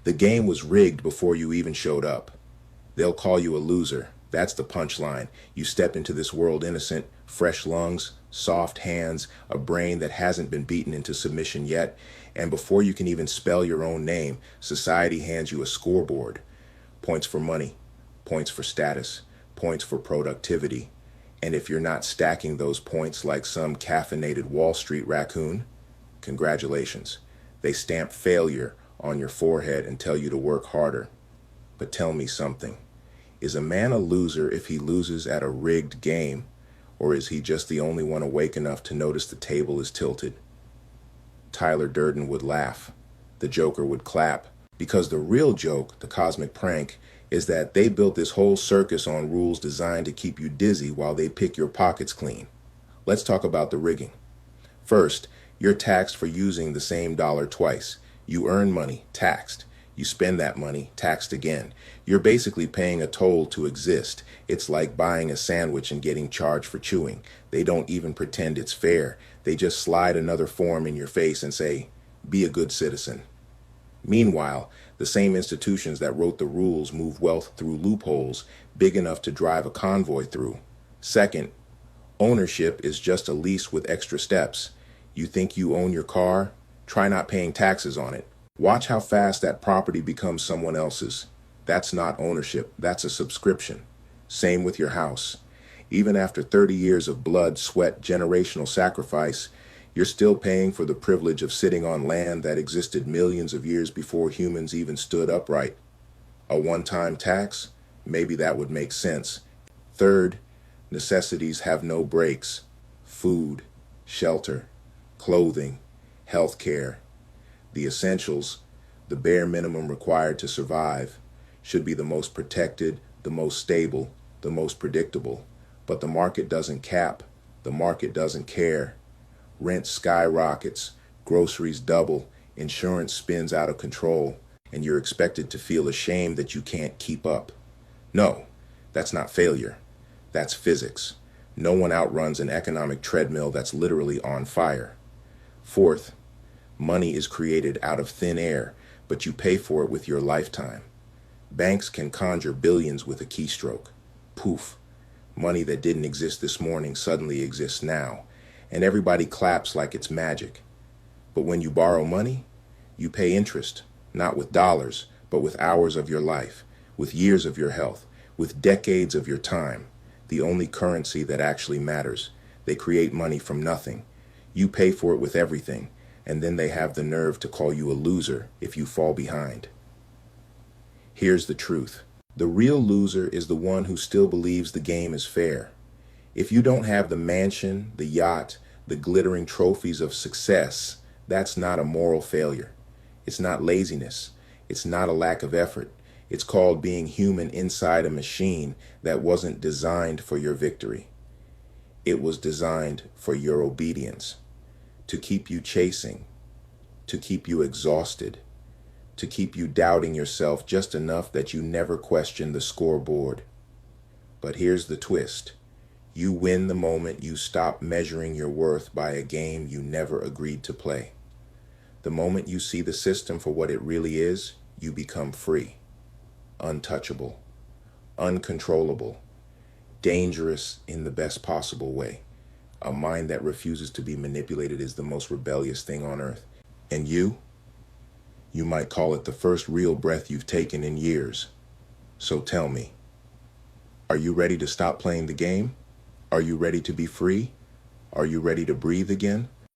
The game was rigged before you even showed up. They'll call you a loser. That's the punchline. You stepped into this world innocent, fresh lungs, soft hands, a brain that hasn't been beaten into submission yet, and before you can even spell your own name, society hands you a scoreboard. Points for money, points for status, points for productivity. And if you're not stacking those points like some caffeinated Wall Street raccoon, congratulations. They stamp failure on your forehead and tell you to work harder. But tell me something. Is a man a loser if he loses at a rigged game, or is he just the only one awake enough to notice the table is tilted? Tyler Durden would laugh. The Joker would clap. Because the real joke, the cosmic prank, is that they built this whole circus on rules designed to keep you dizzy while they pick your pockets clean. Let's talk about the rigging. First, you're taxed for using the same dollar twice. You earn money, taxed. You spend that money, taxed again. You're basically paying a toll to exist. It's like buying a sandwich and getting charged for chewing. They don't even pretend it's fair. They just slide another form in your face and say, be a good citizen. Meanwhile, the same institutions that wrote the rules move wealth through loopholes big enough to drive a convoy through. Second, ownership is just a lease with extra steps. You think you own your car? Try not paying taxes on it. Watch how fast that property becomes someone else's. That's not ownership, that's a subscription. Same with your house. Even after 30 years of blood, sweat, generational sacrifice, you're still paying for the privilege of sitting on land that existed millions of years before humans even stood upright. A one-time tax? Maybe that would make sense. Third, necessities have no breaks. Food, shelter, clothing, health care. The essentials, the bare minimum required to survive, should be the most protected, the most stable, the most predictable. But the market doesn't cap. The market doesn't care. Rent skyrockets, groceries double, insurance spins out of control, and you're expected to feel ashamed that you can't keep up. No, that's not failure. That's physics. No one outruns an economic treadmill that's literally on fire. Fourth, money is created out of thin air, but you pay for it with your lifetime. Banks can conjure billions with a keystroke. Poof. Money that didn't exist this morning suddenly exists now, and everybody claps like it's magic. But when you borrow money, you pay interest, not with dollars, but with hours of your life, with years of your health, with decades of your time, the only currency that actually matters. They create money from nothing. You pay for it with everything, and then they have the nerve to call you a loser if you fall behind. Here's the truth. The real loser is the one who still believes the game is fair. If you don't have the mansion, the yacht, the glittering trophies of success, that's not a moral failure. It's not laziness. It's not a lack of effort. It's called being human inside a machine that wasn't designed for your victory. It was designed for your obedience, to keep you chasing, to keep you exhausted, to keep you doubting yourself just enough that you never question the scoreboard. But here's the twist. You win the moment you stop measuring your worth by a game you never agreed to play. The moment you see the system for what it really is, you become free, untouchable, uncontrollable, dangerous in the best possible way. A mind that refuses to be manipulated is the most rebellious thing on earth. And you might call it the first real breath you've taken in years. So tell me, are you ready to stop playing the game? Are you ready to be free? Are you ready to breathe again?